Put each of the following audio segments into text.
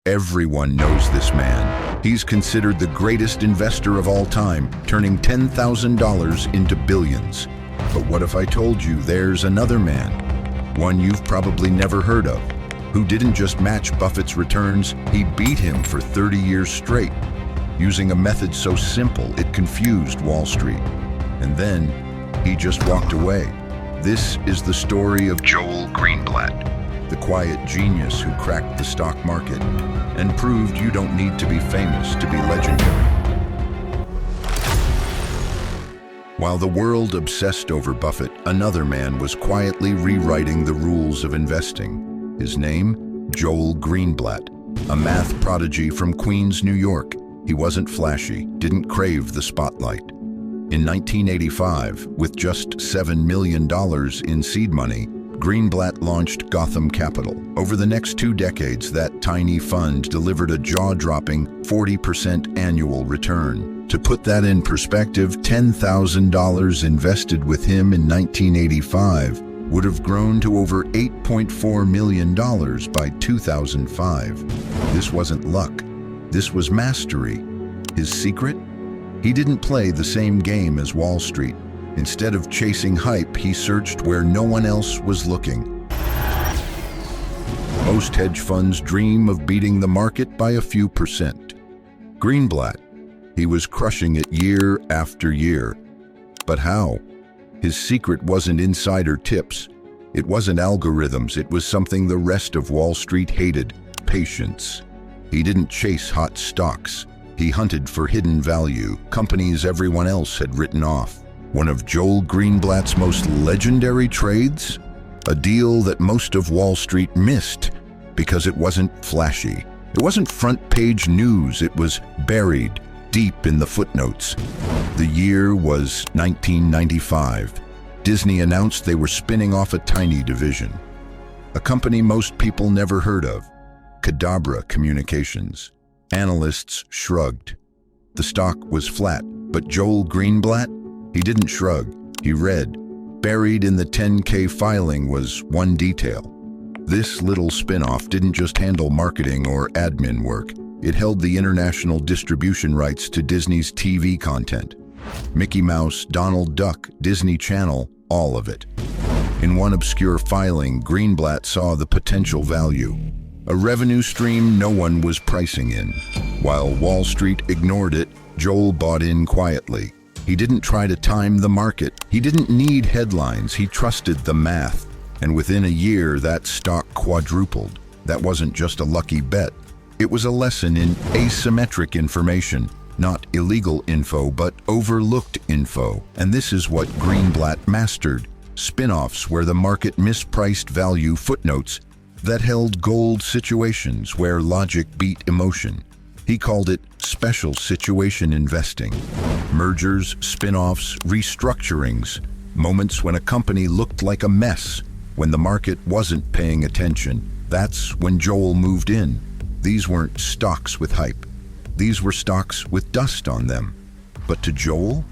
Everyone knows this man. He's considered the greatest investor of all time, turning $10,000 into billions. But what if I told you there's another man, one you've probably never heard of, who didn't just match Buffett's returns, he beat him for 30 years straight, using a method so simple it confused Wall Street. And then he just walked away. This is the story of Joel Greenblatt, the quiet genius who cracked the stock market and proved you don't need to be famous to be legendary. While the world obsessed over Buffett, another man was quietly rewriting the rules of investing. His name, Joel Greenblatt, a math prodigy from Queens, New York. He wasn't flashy, didn't crave the spotlight. In 1985, with just $7 million in seed money, Greenblatt launched Gotham Capital. Over the next 2 decades, that tiny fund delivered a jaw-dropping 40% annual return. To put that in perspective, $10,000 invested with him in 1985 would have grown to over $8.4 million by 2005. This wasn't luck. This was mastery. His secret? He didn't play the same game as Wall Street. Instead of chasing hype, he searched where no one else was looking. Most hedge funds dream of beating the market by a few percent. Greenblatt, he was crushing it year after year. But how? His secret wasn't insider tips. It wasn't algorithms. It was something the rest of Wall Street hated: patience. He didn't chase hot stocks. He hunted for hidden value, companies everyone else had written off. One of Joel Greenblatt's most legendary trades? A deal that most of Wall Street missed because it wasn't flashy. It wasn't front-page news. It was buried deep in the footnotes. The year was 1995. Disney announced they were spinning off a tiny division, a company most people never heard of, Cadabra Communications. Analysts shrugged. The stock was flat, but Joel Greenblatt, he didn't shrug. He read. Buried in the 10K filing was one detail. This little spin-off didn't just handle marketing or admin work. It held the international distribution rights to Disney's TV content. Mickey Mouse, Donald Duck, Disney Channel, all of it. In one obscure filing, Greenblatt saw the potential value. A revenue stream no one was pricing in. While Wall Street ignored it, Joel bought in quietly. He didn't try to time the market. He didn't need headlines. He trusted the math. And within a year, that stock quadrupled. That wasn't just a lucky bet. It was a lesson in asymmetric information. Not illegal info, but overlooked info. And this is what Greenblatt mastered. Spin-offs where the market mispriced value, footnotes that held gold, situations where logic beat emotion. He called it special situation investing. Mergers, spin-offs, restructurings. Moments when a company looked like a mess, when the market wasn't paying attention. That's when Joel moved in. These weren't stocks with hype. These were stocks with dust on them. But to Joel,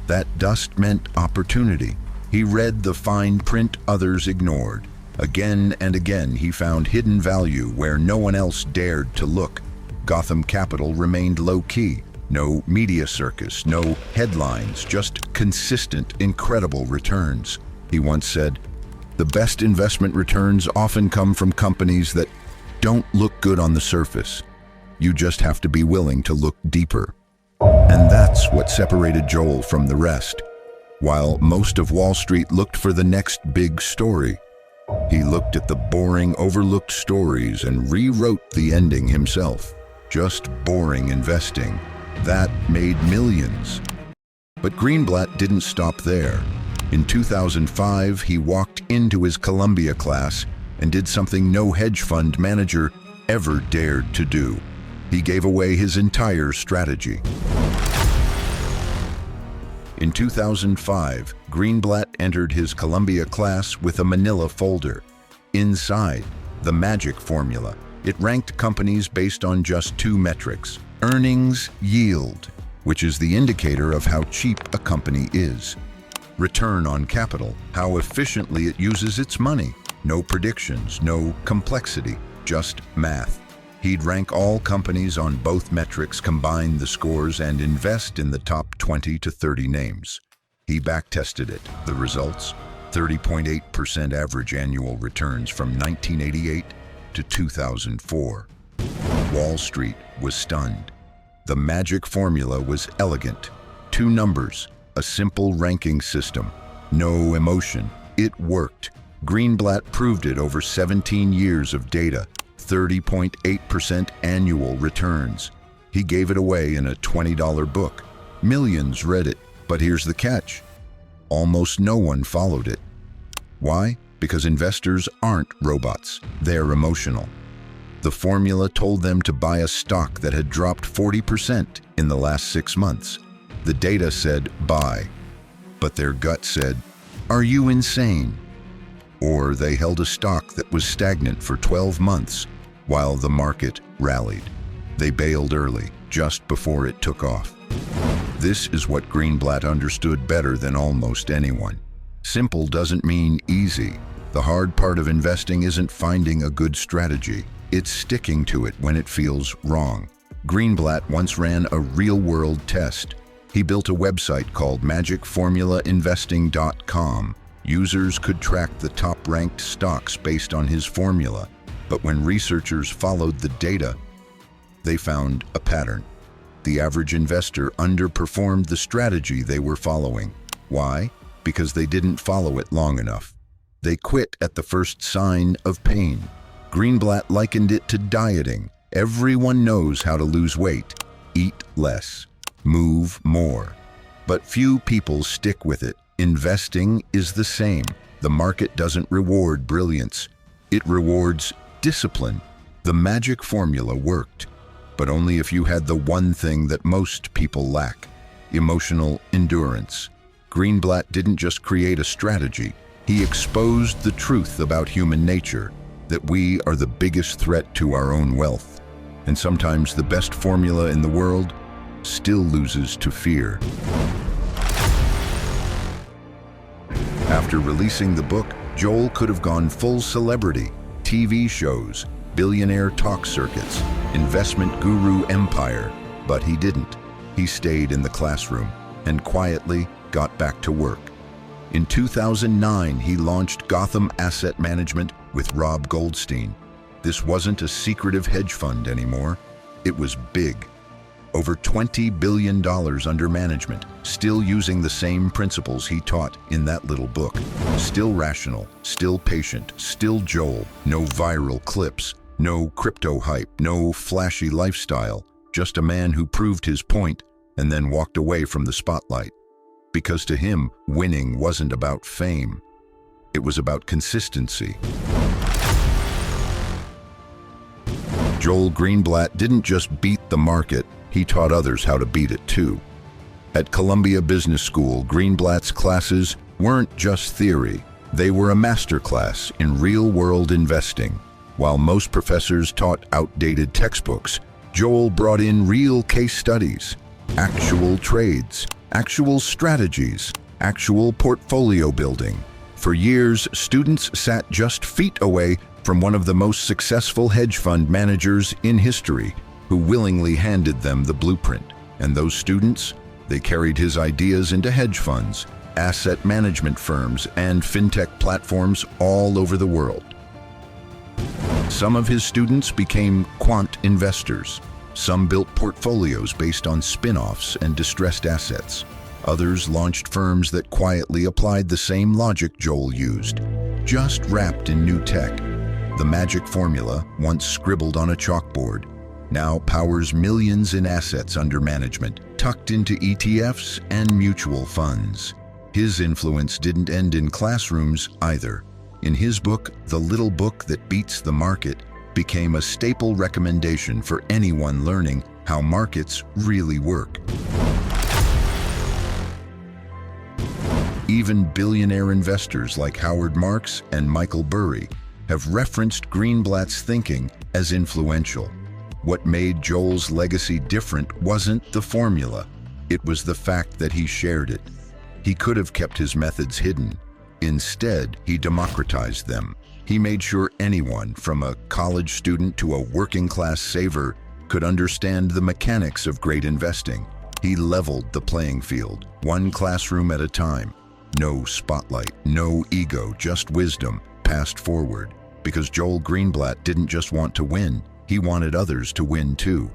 that dust meant opportunity. He read the fine print others ignored. Again and again, he found hidden value where no one else dared to look. Gotham Capital remained low-key. No media circus, no headlines, just consistent, incredible returns. He once said, "The best investment returns often come from companies that don't look good on the surface. You just have to be willing to look deeper." And that's what separated Joel from the rest. While most of Wall Street looked for the next big story, he looked at the boring, overlooked stories and rewrote the ending himself. Just boring investing. That made millions. But Greenblatt didn't stop there. In 2005, he walked into his Columbia class and did something no hedge fund manager ever dared to do. He gave away his entire strategy. In 2005, Greenblatt entered his Columbia class with a manila folder. Inside, the magic formula. It ranked companies based on just 2 metrics: earnings yield, which is the indicator of how cheap a company is; return on capital, how efficiently it uses its money. No predictions, no complexity, just math. He'd rank all companies on both metrics, combine the scores, and invest in the top 20 to 30 names. He backtested it. The results? 30.8% average annual returns from 1988 to 2004. Wall Street was stunned. The magic formula was elegant. 2 numbers, a simple ranking system, no emotion. It worked. Greenblatt proved it over 17 years of data. 30.8% annual returns. He gave it away in a $20 book. Millions read it, but here's the catch. Almost no one followed it. Why? Because investors aren't robots. They're emotional. The formula told them to buy a stock that had dropped 40% in the last 6 months. The data said buy, but their gut said, are you insane? Or they held a stock that was stagnant for 12 months while the market rallied. They bailed early, just before it took off. This is what Greenblatt understood better than almost anyone. Simple doesn't mean easy. The hard part of investing isn't finding a good strategy. It's sticking to it when it feels wrong. Greenblatt once ran a real-world test. He built a website called magicformulainvesting.com. Users could track the top-ranked stocks based on his formula. But when researchers followed the data, they found a pattern. The average investor underperformed the strategy they were following. Why? Because they didn't follow it long enough. They quit at the first sign of pain. Greenblatt likened it to dieting. Everyone knows how to lose weight. Eat less. Move more. But few people stick with it. Investing is the same. The market doesn't reward brilliance. It rewards discipline. The magic formula worked, but only if you had the one thing that most people lack: emotional endurance. Greenblatt didn't just create a strategy. He exposed the truth about human nature, that we are the biggest threat to our own wealth. And sometimes the best formula in the world still loses to fear. After releasing the book, Joel could have gone full celebrity. TV shows, billionaire talk circuits, investment guru empire, but he didn't. He stayed in the classroom and quietly got back to work. In 2009, he launched Gotham Asset Management with Rob Goldstein. This wasn't a secretive hedge fund anymore. It was big. Over $20 billion under management, still using the same principles he taught in that little book. Still rational, still patient, still Joel. No viral clips, no crypto hype, no flashy lifestyle. Just a man who proved his point and then walked away from the spotlight. Because to him, winning wasn't about fame. It was about consistency. Joel Greenblatt didn't just beat the market, he taught others how to beat it too. At Columbia Business School, Greenblatt's classes weren't just theory. They were a masterclass in real-world investing. While most professors taught outdated textbooks, Joel brought in real case studies, actual trades, actual strategies, actual portfolio building. For years, students sat just feet away from one of the most successful hedge fund managers in history, who willingly handed them the blueprint. And those students, they carried his ideas into hedge funds, asset management firms, and fintech platforms all over the world. Some of his students became quant investors. Some built portfolios based on spin-offs and distressed assets. Others launched firms that quietly applied the same logic Joel used, just wrapped in new tech. The magic formula, once scribbled on a chalkboard, now powers millions in assets under management, tucked into ETFs and mutual funds. His influence didn't end in classrooms either. In his book, The Little Book That Beats the Market, became a staple recommendation for anyone learning how markets really work. Even billionaire investors like Howard Marks and Michael Burry have referenced Greenblatt's thinking as influential. What made Joel's legacy different wasn't the formula. It was the fact that he shared it. He could have kept his methods hidden. Instead, he democratized them. He made sure anyone, from a college student to a working-class saver, could understand the mechanics of great investing. He leveled the playing field, one classroom at a time. No spotlight, no ego, just wisdom passed forward. Because Joel Greenblatt didn't just want to win, he wanted others to win too.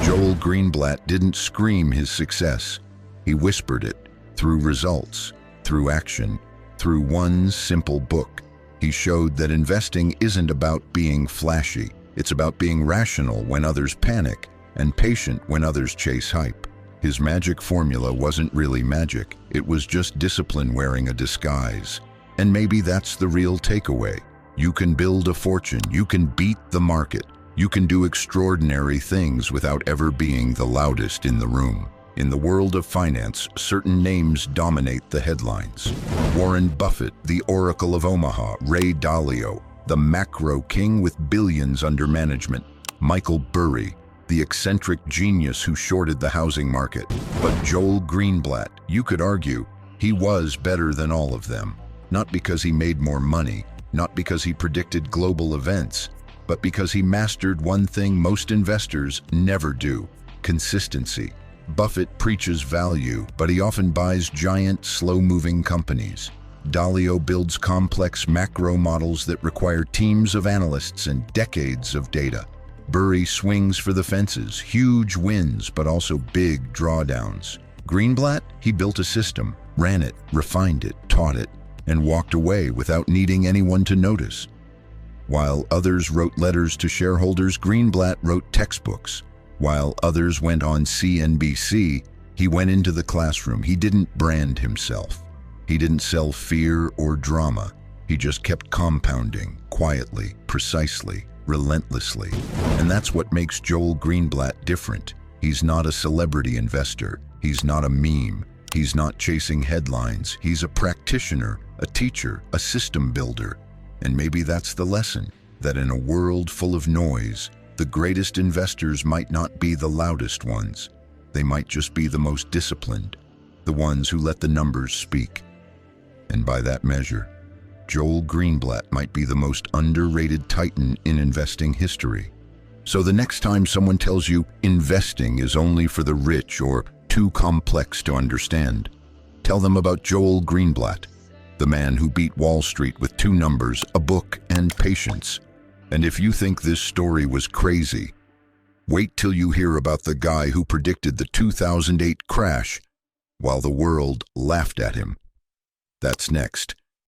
Joel Greenblatt didn't scream his success. He whispered it through results, through action, through one simple book. He showed that investing isn't about being flashy. It's about being rational when others panic and patient when others chase hype. His magic formula wasn't really magic. It was just discipline wearing a disguise. And maybe that's the real takeaway. You can build a fortune. You can beat the market. You can do extraordinary things without ever being the loudest in the room. In the world of finance, certain names dominate the headlines. Warren Buffett, the Oracle of Omaha; Ray Dalio, the macro king with billions under management; Michael Burry, the eccentric genius who shorted the housing market. But Joel Greenblatt, you could argue, he was better than all of them. Not because he made more money, not because he predicted global events, but because he mastered one thing most investors never do: consistency. Buffett preaches value, but he often buys giant, slow-moving companies. Dalio builds complex macro models that require teams of analysts and decades of data. Burry swings for the fences, huge wins, but also big drawdowns. Greenblatt, he built a system, ran it, refined it, taught it, and walked away without needing anyone to notice. While others wrote letters to shareholders, Greenblatt wrote textbooks. While others went on CNBC, he went into the classroom. He didn't brand himself. He didn't sell fear or drama. He just kept compounding, quietly, precisely, relentlessly. And that's what makes Joel Greenblatt different. He's not a celebrity investor. He's not a meme. He's not chasing headlines. He's a practitioner, a teacher, a system builder. And maybe that's the lesson, that in a world full of noise, the greatest investors might not be the loudest ones. They might just be the most disciplined, the ones who let the numbers speak. And by that measure, Joel Greenblatt might be the most underrated titan in investing history. So the next time someone tells you investing is only for the rich or too complex to understand, tell them about Joel Greenblatt, the man who beat Wall Street with 2 numbers, a book, and patience. And if you think this story was crazy, wait till you hear about the guy who predicted the 2008 crash while the world laughed at him. That's next.